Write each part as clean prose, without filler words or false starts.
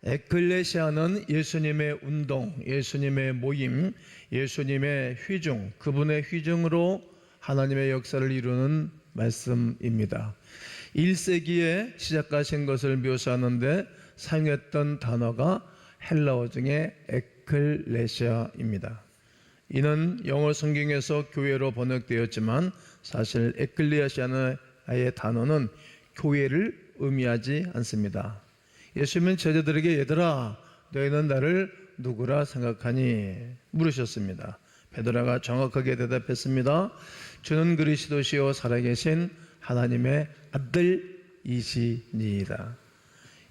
에클레시아는 예수님의 운동, 예수님의 모임, 예수님의 휘중, 그분의 휘중으로 하나님의 역사를 이루는 말씀입니다. 1세기에 시작하신 것을 묘사하는데 사용했던 단어가 헬라어 중에 에클레시아입니다. 이는 영어 성경에서 교회로 번역되었지만 사실 에클레시아의 단어는 교회를 의미하지 않습니다. 예수님은 제자들에게 얘들아 너희는 나를 누구라 생각하니 물으셨습니다. 베드로가 정확하게 대답했습니다. 주는 그리스도시요 살아계신 하나님의 아들이시니이다.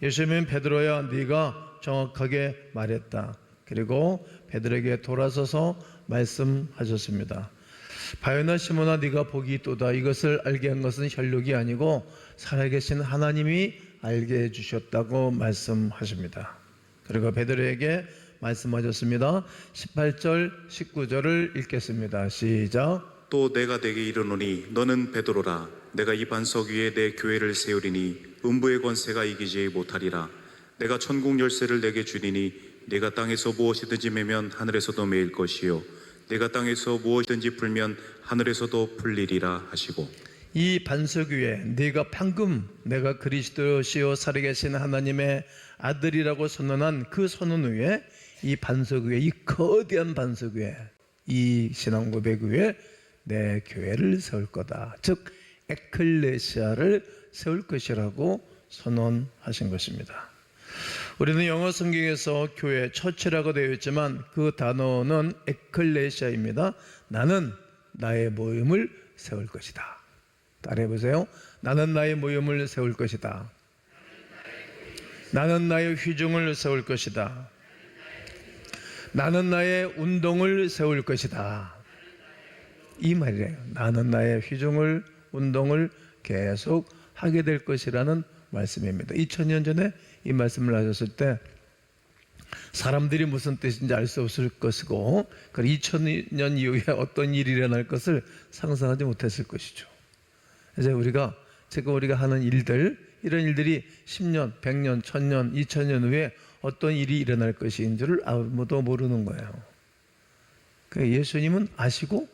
예수님은 베드로야 네가 정확하게 말했다. 그리고 베드로에게 돌아서서 말씀하셨습니다. 바요나 시몬아 네가 복이 있도다. 이것을 알게 한 것은 혈육이 아니고 살아계신 하나님이 알게 해주셨다고 말씀하십니다. 그리고 베드로에게 말씀하셨습니다. 18절 19절을 읽겠습니다. 시작. 또 내가 네게 이르노니 너는 베드로라. 내가 이 반석 위에 내 교회를 세우리니 음부의 권세가 이기지 못하리라. 내가 천국 열쇠를 내게 주리니 네가 땅에서 무엇이든지 매면 하늘에서도 매일 것이요 내가 땅에서 무엇이든지 풀면 하늘에서도 풀리리라 하시고, 이 반석 위에 네가 방금 내가 그리스도시요 살아계신 하나님의 아들이라고 선언한 그 선언 위에 이 반석 위에, 이 거대한 반석 위에, 이 신앙 고백 위에 내 교회를 세울 거다. 즉 에클레시아를 세울 것이라고 선언하신 것입니다. 우리는 영어 성경에서 교회, 처치라고 되어 있지만 그 단어는 에클레시아입니다. 나는 나의 모임을 세울 것이다. 따라해보세요. 나는 나의 모임을 세울 것이다. 나는 나의 휘중을 세울 것이다. 나는 나의 운동을 세울 것이다. 이 말이래요. 나는 나의 휘중을, 운동을 계속 하게 될 것이라는 말씀입니다. 2000년 전에 이 말씀을 하셨을 때 사람들이 무슨 뜻인지 알 수 없을 것이고 2000년 이후에 어떤 일이 일어날 것을 상상하지 못했을 것이죠. 이제 우리가 하는 일들, 이런 일들이 10년, 100년, 1000년, 2000년 후에 어떤 일이 일어날 것인지를 아무도 모르는 거예요. 예수님은 아시고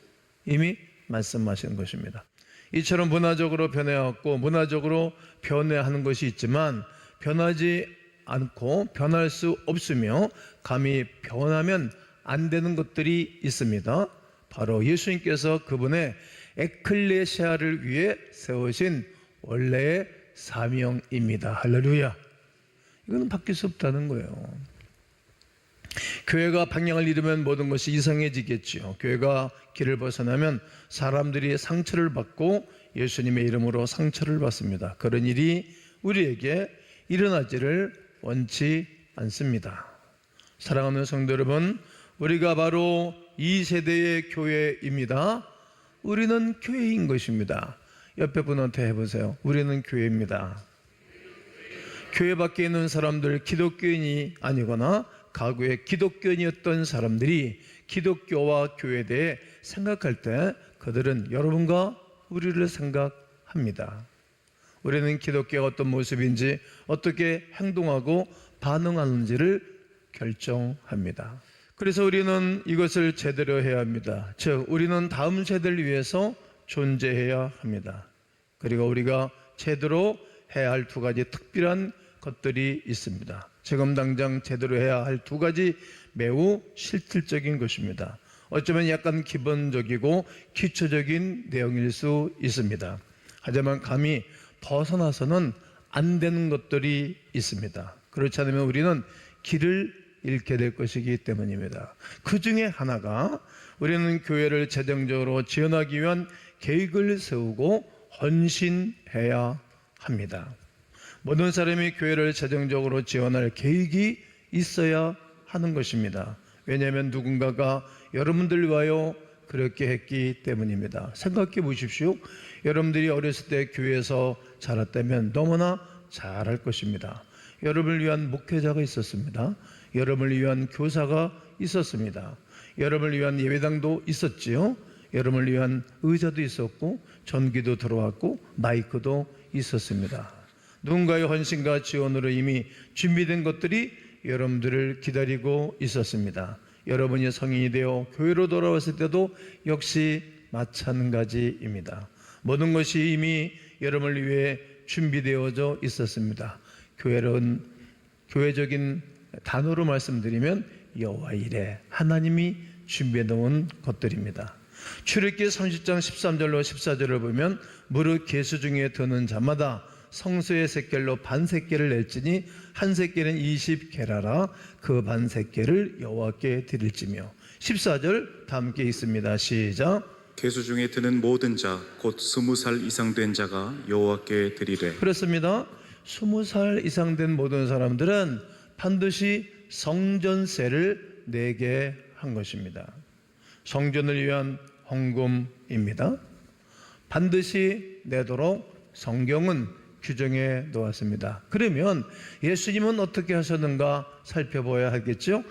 이미 말씀하시는 것입니다. 이처럼 문화적으로 변해왔고 문화적으로 변해하는 것이 있지만 변하지 않고 변할 수 없으며 감히 변하면 안 되는 것들이 있습니다. 바로 예수님께서 그분의 에클레시아를 위해 세우신 원래의 사명입니다. 할렐루야. 이거는 바뀔 수 없다는 거예요. 교회가 방향을 잃으면 모든 것이 이상해지겠지요. 교회가 길을 벗어나면 사람들이 상처를 받고 예수님의 이름으로 상처를 받습니다. 그런 일이 우리에게 일어나지를 원치 않습니다. 사랑하는 성도 여러분, 우리가 바로 이 세대의 교회입니다. 우리는 교회인 것입니다. 옆에 분한테 해보세요. 우리는 교회입니다. 교회 밖에 있는 사람들, 기독교인이 아니거나 과거에 기독교인이었던 사람들이 기독교와 교회에 대해 생각할 때 그들은 여러분과 우리를 생각합니다. 우리는 기독교가 어떤 모습인지, 어떻게 행동하고 반응하는지를 결정합니다. 그래서 우리는 이것을 제대로 해야 합니다. 즉 우리는 다음 세대를 위해서 존재해야 합니다. 그리고 우리가 제대로 해야 할 두 가지 특별한 것들이 있습니다. 지금 당장 제대로 해야 할 두 가지 매우 실질적인 것입니다. 어쩌면 약간 기본적이고 기초적인 내용일 수 있습니다. 하지만 감히 벗어나서는 안 되는 것들이 있습니다. 그렇지 않으면 우리는 길을 잃게 될 것이기 때문입니다. 그 중에 하나가 우리는 교회를 재정적으로 지원하기 위한 계획을 세우고 헌신해야 합니다. 모든 사람이 교회를 재정적으로 지원할 계획이 있어야 하는 것입니다. 왜냐하면 누군가가 여러분들 위하여 그렇게 했기 때문입니다. 생각해 보십시오. 여러분들이 어렸을 때 교회에서 자랐다면 너무나 잘할 것입니다. 여러분을 위한 목회자가 있었습니다. 여러분을 위한 교사가 있었습니다. 여러분을 위한 예배당도 있었지요. 여러분을 위한 의자도 있었고 전기도 들어왔고 마이크도 있었습니다. 누군가의 헌신과 지원으로 이미 준비된 것들이 여러분들을 기다리고 있었습니다. 여러분이 성인이 되어 교회로 돌아왔을 때도 역시 마찬가지입니다. 모든 것이 이미 여러분을 위해 준비되어져 있었습니다. 교회는 교회적인 단어로 말씀드리면 여호와 이레, 하나님이 준비해 놓은 것들입니다. 출애굽기 30장 13절로 14절을 보면 무릇 계수 중에 드는 자마다 성소의 셋겔로 반셋겔을 낼지니 한 셋겔은 20게라라 그 반셋겔을 여호와께 드릴지며. 14절 다 함께 있습니다. 시작. 계수 중에 드는 모든 자 곧 20살 이상 된 자가 여호와께 드리되. 그렇습니다. 20살 이상 된 모든 사람들은 반드시 성전세를 내게 한 것입니다. 성전을 위한 헌금입니다. 반드시 내도록 성경은 규정해 놓았습니다. 그러면 예수님은 어떻게 하셨는가 살펴봐야 하겠죠.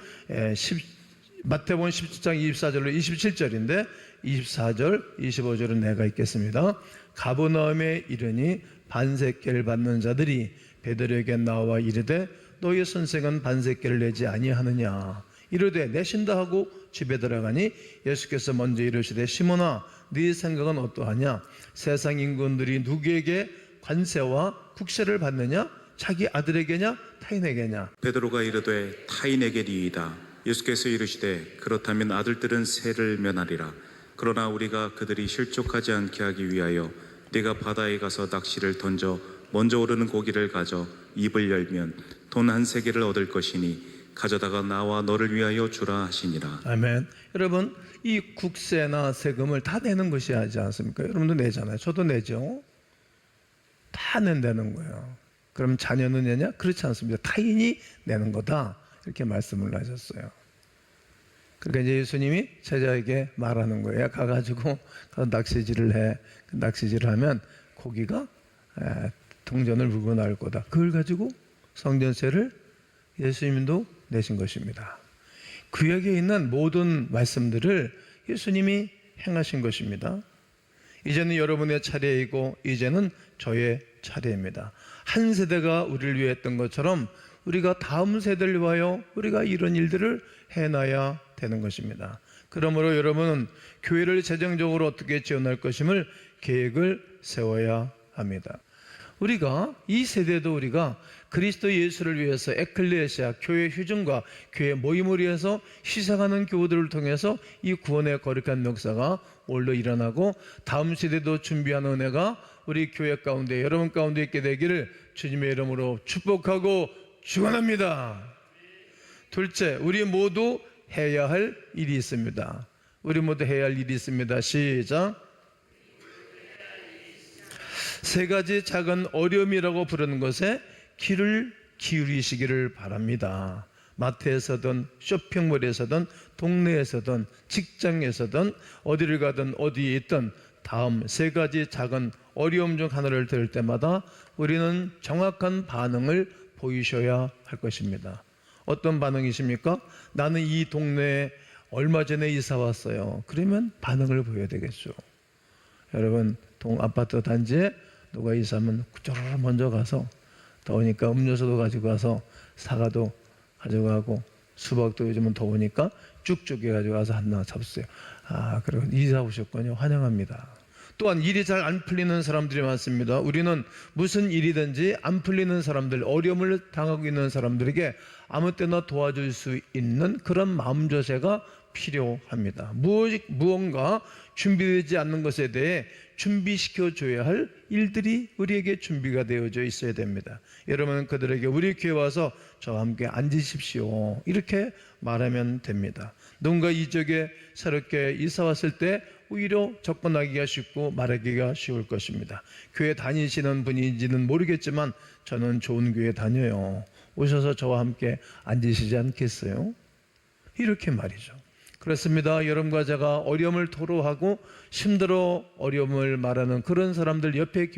마태복음 17장 24절로 27절인데 24절, 25절은 내가 읽겠습니다. 가버나움에 이르니 반셋겔 받는 자들이 베드로에게 나와 이르되 너희 선생은 반셋겔을 내지 아니하느냐. 이르되 내신다 하고 집에 들어가니 예수께서 먼저 이르시되 시몬아 네 생각은 어떠하냐. 세상 인군들이 누구에게 관세와 국세를 받느냐? 자기 아들에게냐 타인에게냐? 베드로가 이르되 타인에게니이다. 예수께서 이르시되 그렇다면 아들들은 세를 면하리라. 그러나 우리가 그들이 실족하지 않게 하기 위하여 네가 바다에 가서 낚시를 던져 먼저 오르는 고기를 가져 입을 열면 돈 한 세겔을 얻을 것이니 가져다가 나와 너를 위하여 주라 하시니라. 아멘. 여러분 이 국세나 세금을 다 내는 것이 하지 않습니까? 여러분도 내잖아요. 저도 내죠. 다 낸다는 거예요. 그럼 자녀는 내냐? 그렇지 않습니다. 타인이 내는 거다. 이렇게 말씀을 하셨어요. 그러니까 이제 예수님이 제자에게 말하는 거예요. 가가지고 낚시질을 해. 낚시질을 하면 고기가 동전을 물고 나올 거다. 그걸 가지고 성전세를 예수님도 내신 것입니다. 구약에 있는 모든 말씀들을 예수님이 행하신 것입니다. 이제는 여러분의 차례이고 이제는 저의 차례입니다. 한 세대가 우리를 위해 했던 것처럼 우리가 다음 세대를 위하여 우리가 이런 일들을 해놔야 되는 것입니다. 그러므로 여러분은 교회를 재정적으로 어떻게 지원할 것임을 계획을 세워야 합니다. 우리가 이 세대도 우리가 그리스도 예수를 위해서 에클레시아 교회 휴증과 교회 모임을 위해서 희생하는 교우들을 통해서 이 구원의 거룩한 역사가 올로 일어나고 다음 세대도 준비하는 은혜가 우리 교회 가운데 여러분 가운데 있게 되기를 주님의 이름으로 축복하고 축원합니다. 둘째, 우리 모두 해야 할 일이 있습니다. 우리 모두 해야 할 일이 있습니다. 시작. 세 가지 작은 어려움이라고 부르는 것에 귀를 기울이시기를 바랍니다. 마트에서든 쇼핑몰에서든 동네에서든 직장에서든 어디를 가든 어디에 있든 다음 세 가지 작은 어려움 중 하나를 들을 때마다 우리는 정확한 반응을 보이셔야 할 것입니다. 어떤 반응이십니까? 나는 이 동네에 얼마 전에 이사 왔어요. 그러면 반응을 보여야 되겠죠. 여러분 아파트 단지에 누가 이사하면 그쪽으로 먼저 가서 더우니까 음료수도 가지고 가서 사과도 가져가고 수박도 요즘은 더우니까 쭉쭉 해가지고 가서 하나 잡수세요. 그리고 이사 오셨군요. 환영합니다. 또한 일이 잘 안 풀리는 사람들이 많습니다. 우리는 무슨 일이든지 안 풀리는 사람들, 어려움을 당하고 있는 사람들에게 아무 때나 도와줄 수 있는 그런 마음조세가 필요합니다. 무언가 준비되지 않는 것에 대해 준비시켜줘야 할 일들이 우리에게 준비가 되어져 있어야 됩니다. 여러분 그들에게 우리 교회 와서 저와 함께 앉으십시오 이렇게 말하면 됩니다. 누군가 이 지역에 새롭게 이사 왔을 때 오히려 접근하기가 쉽고 말하기가 쉬울 것입니다. 교회 다니시는 분인지는 모르겠지만 저는 좋은 교회 다녀요. 오셔서 저와 함께 앉으시지 않겠어요? 이렇게 말이죠. 그렇습니다. 여러분과 제가 어려움을 토로하고 힘들어 어려움을 말하는 그런 사람들 옆에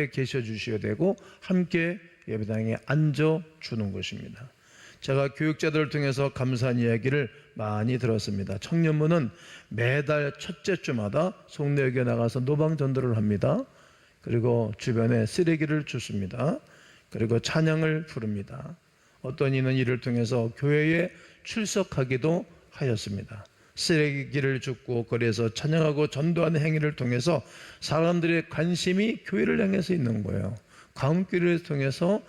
계셔 주셔야 되고 함께 예배당에 앉아주는 것입니다. 제가 교육자들을 통해서 감사한 이야기를 많이 들었습니다. 청년부는 매달 첫째 주마다 송내역에 나가서 노방전도를 합니다. 그리고 주변에 쓰레기를 줍습니다. 그리고 찬양을 부릅니다. 어떤 이는 이를 통해서 교회에 출석하기도 하였습니다. 쓰레기를 줍고 거리에서 찬양하고 전도하는 행위를 통해서 사람들의 관심이 교회를 향해서 있는 거예요. 광교를 통해서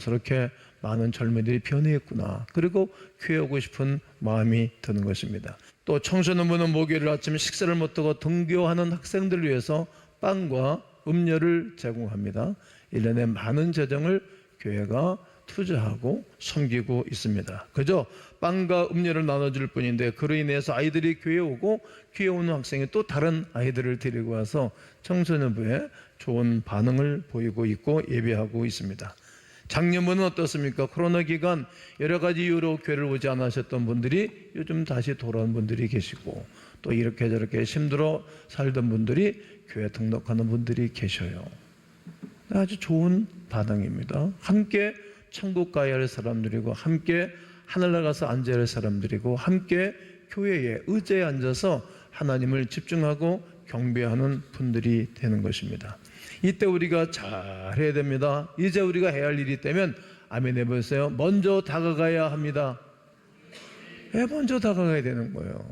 저렇게 많은 젊은이들이 변해있구나. 그리고 교회 오고 싶은 마음이 드는 것입니다. 또 청소년부는 목요일 아침 식사를 못하고 등교하는 학생들을 위해서 빵과 음료를 제공합니다. 1년에 많은 재정을 교회가 투자하고 섬기고 있습니다. 그저 빵과 음료를 나눠줄 뿐인데 그로 인해서 아이들이 교회에 오고 교회에 오는 학생이 또 다른 아이들을 데리고 와서 청소년부에 좋은 반응을 보이고 있고 예배하고 있습니다. 작년부는 어떻습니까? 코로나 기간 여러 가지 이유로 교회를 오지 않으셨던 분들이 요즘 다시 돌아온 분들이 계시고 또 이렇게 저렇게 힘들어 살던 분들이 교회 등록하는 분들이 계셔요. 아주 좋은 반응입니다. 함께 천국 가야 할 사람들이고 함께 하늘나라 가서 앉아야 할 사람들이고 함께 교회에 의자에 앉아서 하나님을 집중하고 경배하는 분들이 되는 것입니다. 이때 우리가 잘해야 됩니다. 이제 우리가 해야 할 일이 있다면 아멘 해보세요. 먼저 다가가야 합니다. 먼저 다가가야 되는 거예요.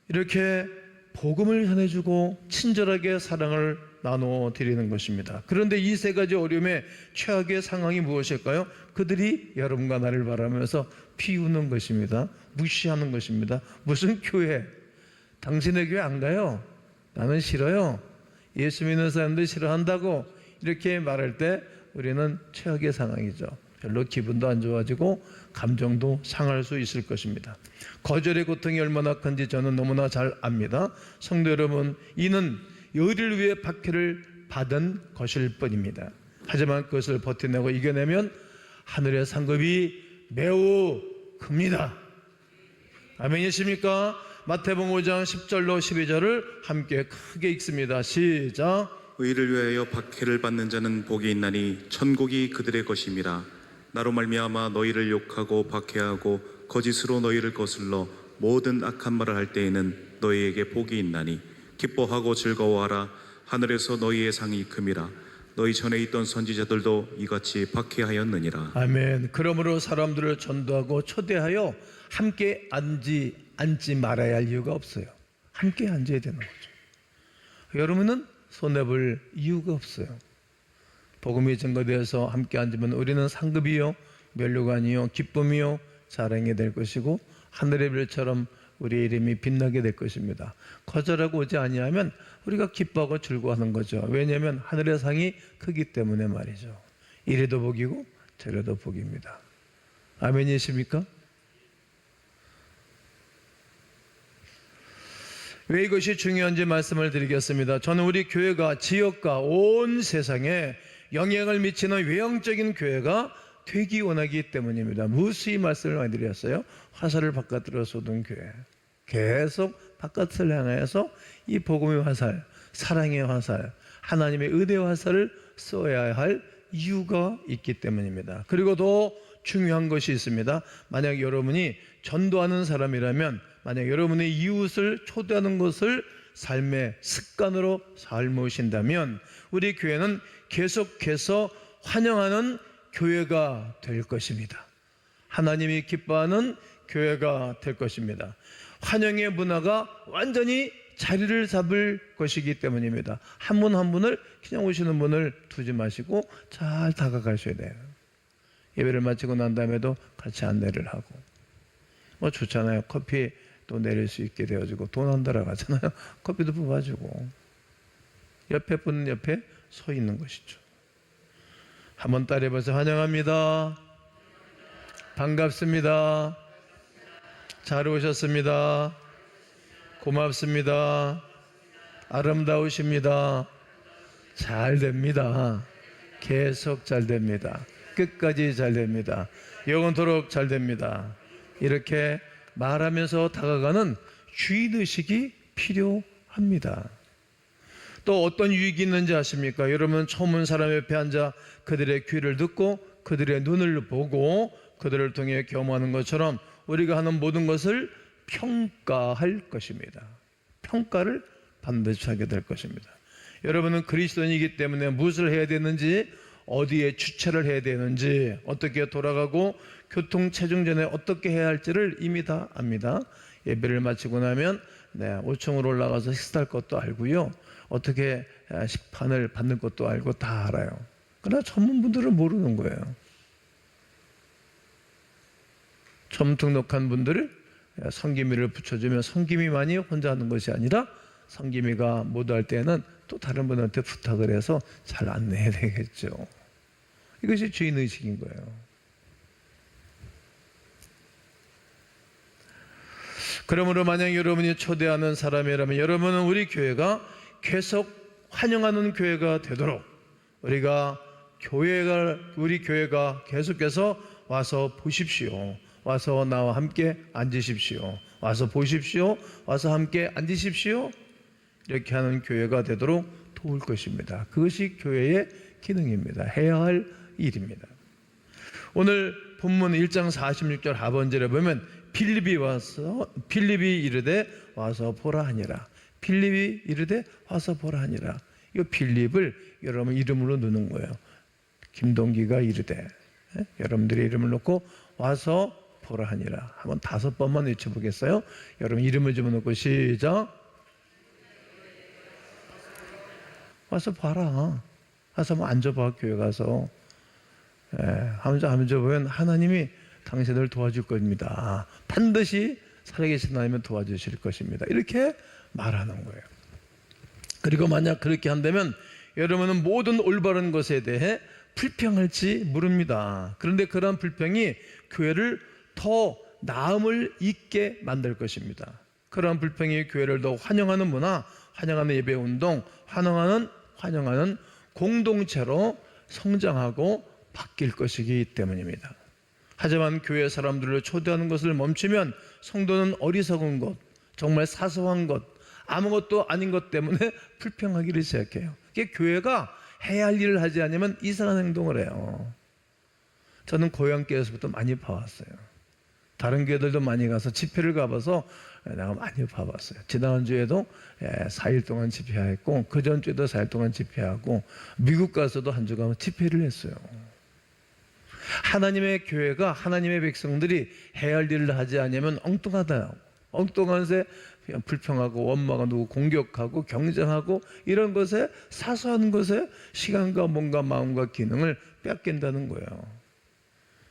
이렇게 복음을 전해주고 친절하게 사랑을 나눠 드리는 것입니다. 그런데 이 세 가지 어려움의 최악의 상황이 무엇일까요? 그들이 여러분과 나를 바라면서 피우는 것입니다. 무시하는 것입니다. 무슨 교회? 당신의 교회 안 가요? 나는 싫어요. 예수 믿는 사람들 싫어한다고 이렇게 말할 때 우리는 최악의 상황이죠. 별로 기분도 안 좋아지고 감정도 상할 수 있을 것입니다. 거절의 고통이 얼마나 큰지 저는 너무나 잘 압니다. 성도 여러분, 이는 의를 위해 박해를 받은 것일 뿐입니다. 하지만 그것을 버텨내고 이겨내면 하늘의 상급이 매우 큽니다. 아멘이십니까? 마태복음 5장 10절로 12절을 함께 크게 읽습니다. 시작. 의를 위하여 박해를 받는 자는 복이 있나니 천국이 그들의 것임이라. 나로 말미암아 너희를 욕하고 박해하고 거짓으로 너희를 거슬러 모든 악한 말을 할 때에는 너희에게 복이 있나니 기뻐하고 즐거워하라. 하늘에서 너희의 상이 큼이라. 너희 전에 있던 선지자들도 이같이 박해하였느니라. 아멘. 그러므로 사람들을 전도하고 초대하여 함께 앉지 말아야 할 이유가 없어요. 함께 앉아야 되는 거죠. 여러분은 손해볼 이유가 없어요. 복음이 증거되어서 함께 앉으면 우리는 상급이요 면류관이요 기쁨이요 자랑이 될 것이고 하늘의 별처럼 우리의 이름이 빛나게 될 것입니다. 거절하고 오지 아니하면 우리가 기뻐하고 즐거워하는 거죠. 왜냐하면 하늘의 상이 크기 때문에 말이죠. 이래도 복이고 저래도 복입니다. 아멘이십니까? 왜 이것이 중요한지 말씀을 드리겠습니다. 저는 우리 교회가 지역과 온 세상에 영향을 미치는 외형적인 교회가 되기 원하기 때문입니다. 무수히 말씀을 많이 드렸어요. 화살을 바깥으로 쏘던 교회, 계속 바깥을 향해서 이 복음의 화살, 사랑의 화살, 하나님의 은혜의 화살을 쏘아야 할 이유가 있기 때문입니다. 그리고 더 중요한 것이 있습니다. 만약 여러분이 전도하는 사람이라면, 만약 여러분의 이웃을 초대하는 것을 삶의 습관으로 삶으신다면 우리 교회는 계속해서 환영하는 교회가 될 것입니다. 하나님이 기뻐하는 교회가 될 것입니다. 환영의 문화가 완전히 자리를 잡을 것이기 때문입니다. 한 분 한 분을, 그냥 오시는 분을 두지 마시고 잘 다가가셔야 돼요. 예배를 마치고 난 다음에도 같이 안내를 하고, 좋잖아요. 커피 또 내릴 수 있게 되어지고 돈 안 들어가잖아요. 커피도 뽑아주고 옆에 분 옆에 서 있는 것이죠. 한번 따라해보세요. 환영합니다. 반갑습니다. 잘 오셨습니다. 고맙습니다. 아름다우십니다. 잘 됩니다. 계속 잘 됩니다. 끝까지 잘 됩니다. 영원토록 잘 됩니다. 이렇게 말하면서 다가가는 주인의식이 필요합니다. 또 어떤 유익이 있는지 아십니까? 여러분, 처음 온 사람 옆에 앉아 그들의 귀를 듣고 그들의 눈을 보고 그들을 통해 겸하는 것처럼 우리가 하는 모든 것을 평가할 것입니다. 평가를 반드시 하게 될 것입니다. 여러분은 그리스도인이기 때문에 무엇을 해야 되는지, 어디에 주차를 해야 되는지, 어떻게 돌아가고 교통 체증 전에 어떻게 해야 할지를 이미 다 압니다. 예배를 마치고 나면 5층으로 올라가서 식사할 것도 알고요. 어떻게 식판을 받는 것도 알고 다 알아요. 그러나 전문분들은 모르는 거예요. 처음 등록한 분들을 성기미를 붙여주면 성기미만이 혼자 하는 것이 아니라 성기미가 못할 때는 또 다른 분한테 부탁을 해서 잘 안내해야 되겠죠. 이것이 주인의식인 거예요. 그러므로 만약 여러분이 초대하는 사람이라면 여러분은 우리 교회가 계속 환영하는 교회가 되도록 우리 교회가 계속해서 와서 보십시오. 와서 나와 함께 앉으십시오. 와서 보십시오. 와서 함께 앉으십시오. 이렇게 하는 교회가 되도록 도울 것입니다. 그것이 교회의 기능입니다. 해야 할 일입니다. 오늘 본문 1장 46절 하반절에 보면 필립이 이르되 와서 보라 하니라. 필립이 이르되 와서 보라 하니라. 이 필립을 여러분 이름으로 넣는 거예요. 김동기가 이르되 여러분들의 이름을 놓고 와서 보라 하니라. 한번 5번만 외쳐보겠어요? 여러분 이름을 좀 넣고 시작. 와서 봐라. 와서 한번 앉아봐. 교회 가서 앉아보면 하나님이 당신을 도와줄 겁니다. 반드시 살아계신 하나님은 도와주실 것입니다. 이렇게 말하는 거예요. 그리고 만약 그렇게 한다면 여러분은 모든 올바른 것에 대해 불평할지 모릅니다. 그런데 그러한 불평이 교회를 더 나음을 잊게 만들 것입니다. 그러한 불평이 교회를 더 환영하는 문화, 환영하는 예배 운동, 환영하는 공동체로 성장하고 바뀔 것이기 때문입니다. 하지만 교회 사람들을 초대하는 것을 멈추면 성도는 어리석은 것, 정말 사소한 것, 아무것도 아닌 것 때문에 불평하기를 시작해요. 교회가 해야 할 일을 하지 않으면 이상한 행동을 해요. 저는 고향교회에서부터 많이 봐왔어요. 다른 교회들도 많이 가서 집회를 가봐서 내가 많이 봐봤어요. 지난주에도 4일 동안 집회했고 그 전주에도 4일 동안 집회하고 미국 가서도 한 주간 집회를 했어요. 하나님의 교회가 하나님의 백성들이 해야 할 일을 하지 않으면 엉뚱하다. 엉뚱한 새 불평하고 원망하고 공격하고 경쟁하고 이런 것에 사소한 것에 시간과 몸과 마음과 기능을 뺏긴다는 거예요.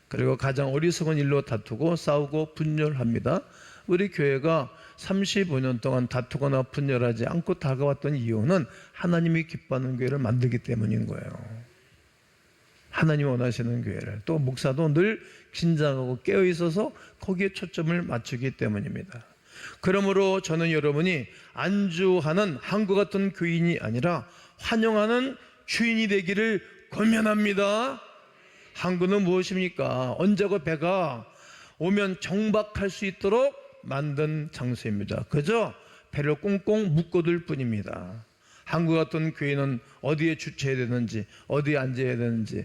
그리고 가장 어리석은 일로 다투고 싸우고 분열합니다. 우리 교회가 35년 동안 다투거나 분열하지 않고 다가왔던 이유는 하나님이 기뻐하는 교회를 만들기 때문인 거예요. 하나님이 원하시는 교회를, 또 목사도 늘 긴장하고 깨어있어서 거기에 초점을 맞추기 때문입니다. 그러므로 저는 여러분이 안주하는 항구 같은 교인이 아니라 환영하는 주인이 되기를 권면합니다. 항구는 무엇입니까? 언제고 배가 오면 정박할 수 있도록 만든 장소입니다. 그저 배를 꽁꽁 묶어둘 뿐입니다. 항구 같은 교회는 어디에 주차해야 되는지, 어디에 앉아야 되는지,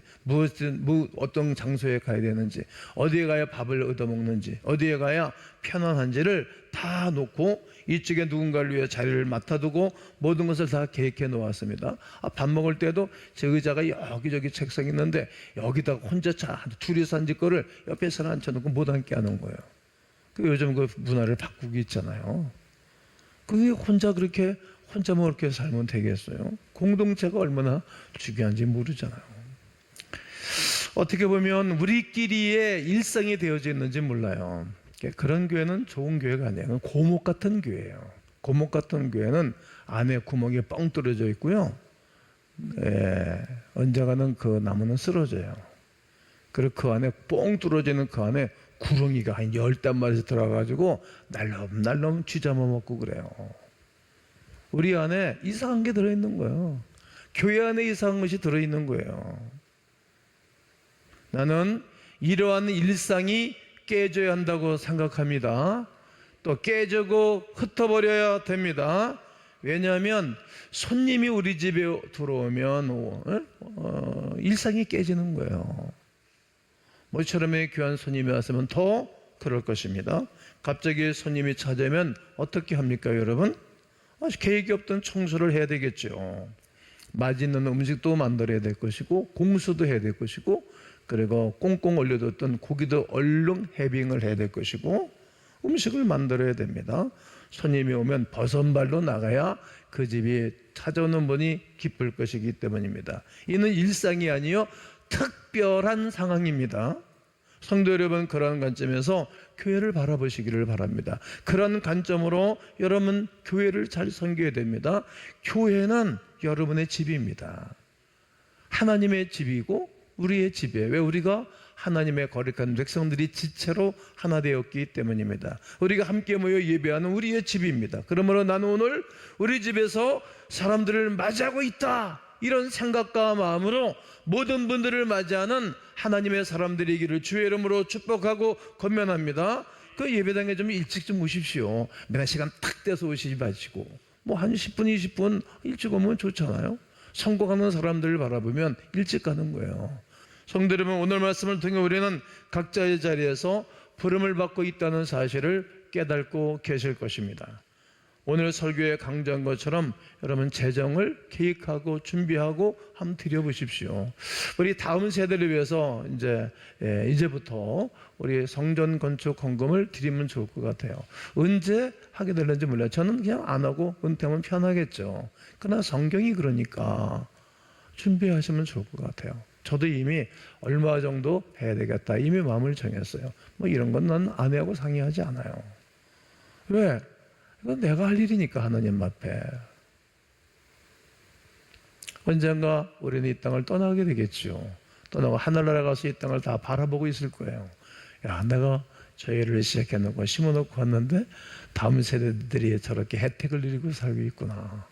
어떤 장소에 가야 되는지, 어디에 가야 밥을 얻어먹는지, 어디에 가야 편안한지를 다 놓고 이쪽에 누군가를 위해 자리를 맡아두고 모든 것을 다 계획해 놓았습니다. 밥 먹을 때도 제 의자가 여기저기 책상이 있는데 여기다가 혼자 둘이서 앉을 거를 옆에서 앉혀놓고 못 앉게 하는 거예요. 요즘 그 문화를 바꾸고 있잖아요. 그게 혼자만 그렇게 살면 되겠어요? 공동체가 얼마나 중요한지 모르잖아요. 어떻게 보면 우리끼리의 일상이 되어져 있는지 몰라요. 그런 교회는 좋은 교회가 아니에요. 고목 같은 교회예요. 고목 같은 교회는 안에 구멍이 뻥 뚫어져 있고요. 언젠가는 그 나무는 쓰러져요. 그리고 그 안에 뻥 뚫어지는 그 안에 구렁이가 한 10단마리에서 들어가가지고 날름날름 쥐 잡아먹고 그래요. 우리 안에 이상한 게 들어있는 거예요. 교회 안에 이상한 것이 들어있는 거예요. 나는 이러한 일상이 깨져야 한다고 생각합니다. 또 깨지고 흩어버려야 됩니다. 왜냐하면 손님이 우리 집에 들어오면 일상이 깨지는 거예요. 모처럼의 귀한 손님이 왔으면 더 그럴 것입니다. 갑자기 손님이 찾아오면 어떻게 합니까, 여러분? 계획이 없던 청소를 해야 되겠죠. 맛있는 음식도 만들어야 될 것이고 공수도 해야 될 것이고 그리고 꽁꽁 얼려뒀던 고기도 얼른 해빙을 해야 될 것이고 음식을 만들어야 됩니다. 손님이 오면 버선발로 나가야 그 집이 찾아오는 분이 기쁠 것이기 때문입니다. 이는 일상이 아니요 특별한 상황입니다. 성도 여러분, 그러한 관점에서 교회를 바라보시기를 바랍니다. 그런 관점으로 여러분 교회를 잘 섬겨야 됩니다. 교회는 여러분의 집입니다. 하나님의 집이고 우리의 집이에요. 왜? 우리가 하나님의 거룩한 백성들이 지체로 하나 되었기 때문입니다. 우리가 함께 모여 예배하는 우리의 집입니다. 그러므로 나는 오늘 우리 집에서 사람들을 맞이하고 있다, 이런 생각과 마음으로 모든 분들을 맞이하는 하나님의 사람들이기를 주의 이름으로 축복하고 권면합니다. 그 예배당에 좀 일찍 좀 오십시오. 몇 시간 탁 떼서 오시지 마시고 뭐 한 10분 20분 일찍 오면 좋잖아요. 성공하는 사람들을 바라보면 일찍 가는 거예요. 성도 여러분, 오늘 말씀을 통해 우리는 각자의 자리에서 부름을 받고 있다는 사실을 깨닫고 계실 것입니다. 오늘 설교에 강조한 것처럼 여러분 재정을 계획하고 준비하고 한번 드려보십시오. 우리 다음 세대를 위해서 이제부터 우리 성전 건축 헌금을 드리면 좋을 것 같아요. 언제 하게 될는지 몰라요. 저는 그냥 안 하고 은퇴하면 편하겠죠. 그러나 성경이 그러니까 준비하시면 좋을 것 같아요. 저도 이미 얼마 정도 해야 되겠다 이미 마음을 정했어요. 뭐 이런 건 난 아내하고 상의하지 않아요. 왜? 이건 내가 할 일이니까 하나님 앞에. 언젠가 우리는 이 땅을 떠나게 되겠죠. 떠나고 하늘나라 가서 이 땅을 다 바라보고 있을 거예요. 야, 내가 저 일을 시작해놓고 심어놓고 왔는데 다음 세대들이 저렇게 혜택을 누리고 살고 있구나.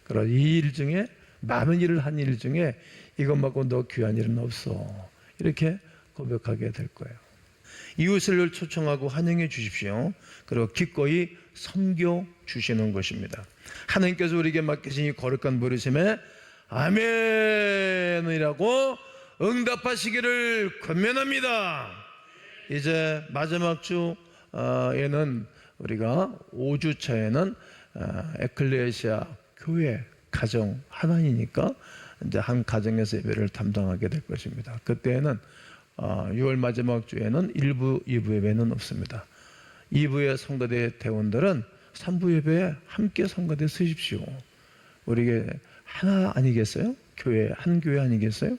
그런 이 일 중에, 많은 일을 한 일 중에 이것 말고 너 귀한 일은 없어, 이렇게 고백하게 될 거예요. 이웃을 초청하고 환영해 주십시오. 그리고 기꺼이 섬겨 주시는 것입니다. 하나님께서 우리에게 맡기신 이 거룩한 부르심에 아멘이라고 응답하시기를 권면합니다. 이제 마지막 주에는 우리가 5주차에는 에클레시아 교회 가정 하나이니까 이제 한 가정에서 예배를 담당하게 될 것입니다. 그때는 6월 마지막 주에는 1부, 2부 예배는 없습니다. 2부의 성가대 대원들은 3부 예배에 함께 성가대 서십시오. 우리에게 하나 아니겠어요? 교회, 한 교회 아니겠어요?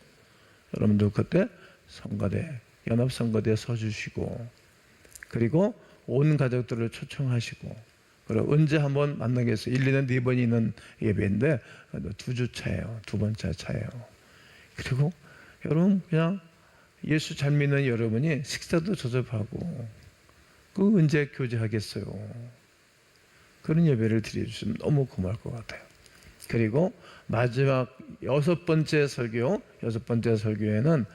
여러분도 그때 성가대, 연합성가대에 서주시고, 그리고 온 가족들을 초청하시고, 그리고 언제 한번 만나겠어요? 1년에 4번 있는 예배인데 2주 차예요. 2번째 차예요. 그리고 여러분 그냥 예수 잘 믿는 여러분이 식사도 조접하고 그 언제 교제하겠어요? 그런 예배를 드려주시면 너무 고마울 것 같아요. 그리고 마지막 6번째 설교에는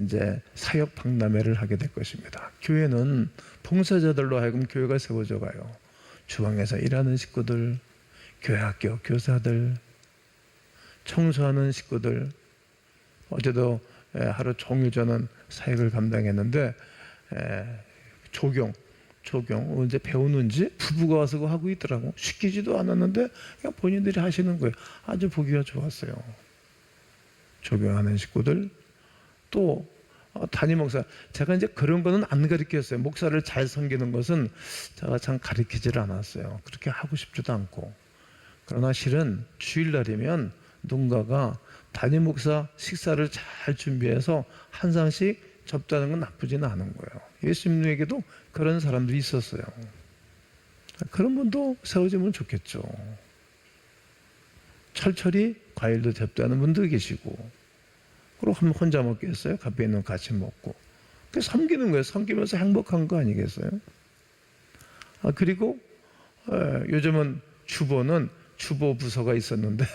이제 사역 박람회를 하게 될 것입니다. 교회는 봉사자들로 하여금 교회가 세워져 가요. 주방에서 일하는 식구들, 교회 학교 교사들, 청소하는 식구들. 어제도 하루 종일 저는 사역을 감당했는데 조경 언제 배우는지 부부가 와서 그거 하고 있더라고. 시키지도 않았는데 그냥 본인들이 하시는 거예요. 아주 보기가 좋았어요. 조경하는 식구들. 또 담임 목사, 제가 이제 그런 거는 안 가르쳤어요. 목사를 잘 섬기는 것은 제가 참 가르치질 않았어요. 그렇게 하고 싶지도 않고. 그러나 실은 주일날이면 누군가가 담임 목사 식사를 잘 준비해서 한 상씩 접다는 건 나쁘지는 않은 거예요. 예수님에게도 그런 사람들이 있었어요. 그런 분도 세워지면 좋겠죠. 철철이 과일도 접대하는 분도 계시고, 그리고 혼자 먹겠어요? 가까이 있는 같이 먹고. 그 섬기는 거예요. 섬기면서 행복한 거 아니겠어요? 그리고 요즘은 주보는 주보 부서가 있었는데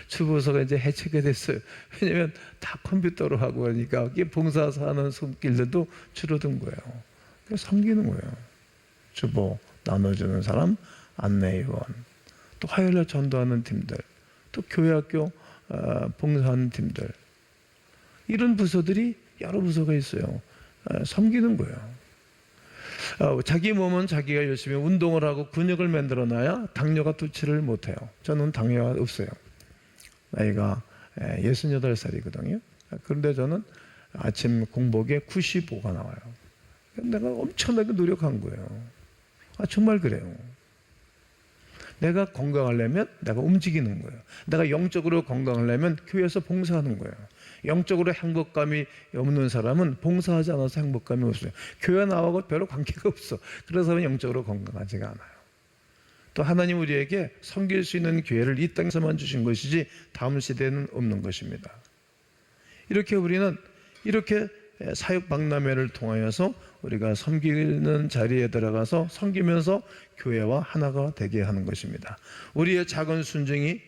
주보서가 이제 해체가 됐어요. 왜냐하면 다 컴퓨터로 하고 하니까 봉사사 하는 손길들도 줄어든 거예요. 그래서 섬기는 거예요. 주보 나눠주는 사람, 안내위원, 또 화요일날 전도하는 팀들, 또 교회학교 봉사하는 팀들, 이런 부서들이 여러 부서가 있어요. 섬기는 거예요. 자기 몸은 자기가 열심히 운동을 하고 근육을 만들어놔야 당뇨가 투치를 못해요. 저는 당뇨가 없어요. 나이가 68살이거든요. 그런데 저는 아침 공복에 95가 나와요. 내가 엄청나게 노력한 거예요. 정말 그래요. 내가 건강하려면 내가 움직이는 거예요. 내가 영적으로 건강하려면 교회에서 봉사하는 거예요. 영적으로 행복감이 없는 사람은 봉사하지 않아서 행복감이 없어요. 교회 나하고 별로 관계가 없어. 그래서 영적으로 건강하지가 않아요. 또 하나님 우리에게 섬길 수 있는 기회를 이 땅에서만 주신 것이지 다음 시대에는 없는 것입니다. 이렇게 우리는 이렇게 사역 박람회를 통하여서 우리가 섬기는 자리에 들어가서 섬기면서 교회와 하나가 되게 하는 것입니다. 우리의 작은 순종이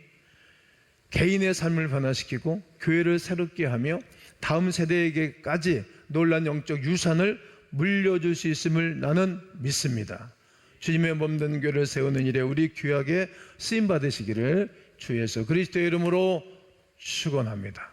개인의 삶을 변화시키고 교회를 새롭게 하며 다음 세대에게까지 놀라운 영적 유산을 물려줄 수 있음을 나는 믿습니다. 주님의 몸된 교회를 세우는 일에 우리 귀하게 쓰임 받으시기를 주 예수 그리스도의 이름으로 축원합니다.